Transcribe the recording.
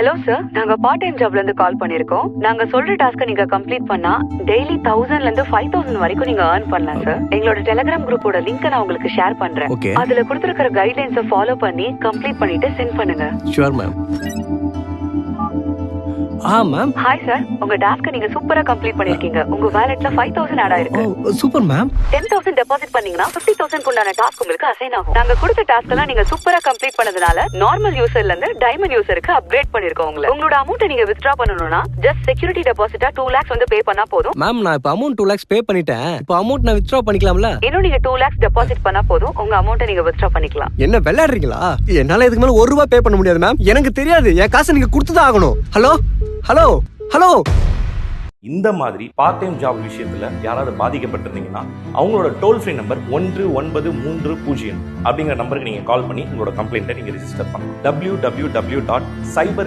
Hello sir, நாங்க part time ஜாப்ல இருந்து கால் பண்ணிருக்கோம். நாங்க சொல்ற டாஸ்க் நீங்க கம்ப்ளீட் பண்ணா டெய்லி 1000ல இருந்து 5000 வரைக்கும் நீங்க earn பண்ணலாம் சார். எங்களோட டெலிகிராம் குரூப்போட லிங்க் நான் உங்களுக்கு ஷேர் பண்றேன். அதுல கொடுத்திருக்கிற கைட்லைன்ஸை ஃபாலோ பண்ணி கம்ப்ளீட் பண்ணிட்டு சென்ட் பண்ணுங்க. Sure ma'am. Ma'am. Hi sir, உங்க டாஸ்க் நீங்க சூப்பரா கம்ப்ளீட் பண்ணிருக்கீங்க. உங்க வாலெட்ல 5000 ஆட் ஆயிருக்கு. Super ma'am. 10000 டெபாசிட் பண்ணீங்கன்னா 50000 குண்டான டாஸ்க் உங்களுக்கு அசைன் ஆகும். நாங்க கொடுத்த டாஸ்க் எல்லாம் நீங்க சூப்பரா கம்ப்ளீட் பண்ணதுனால நார்மல் யூசர்ல இருந்து டைமண்ட் யூசருக்கு அப்கிரேட் பண்ணிருக்கோம். உங்களோட அமௌண்ட் நீங்க வித்ட்ரா பண்ணனும்னா ஜஸ்ட் செக்யூரிட்டி டெபாசிட்டா 2 lakhs வந்து பே பண்ணா போதும். மேம், நான் இப்ப அமௌண்ட் 2 lakhs பே பண்ணிட்டேன். இப்ப அமௌண்ட் நான் வித்ட்ரா பண்ணிக்கலாம்ல? இன்னும் நீங்க 2 lakhs டெபாசிட் பண்ணா போதும் உங்க அமௌண்ட்டை நீங்க வித்ட்ரா பண்ணிக்கலாம். என்ன விளையாடுறீங்களா? என்னால இதுக்கு மேல 1 ரூபாய் பே பண்ண முடியாது மேம். எனக்கு தெரியாது. என் காசை நீங்க கொடுத்துதான் ஆகணும். Hello hello hello. இந்த மாதிரி பார்ட் டைம் ஜாப் விஷயத்துல யாராவது பாதிக்கப்பட்டிருந்தீங்கன்னா அவங்களோட டோல் ஃப்ரீ நம்பர் 1930 அப்படிங்கிற நம்பருக்கு நீங்க கால் பண்ணி உங்களோட கம்ப்ளைண்ட்டை நீங்க ரெஜிஸ்டர் பண்ணலாம். www.cyber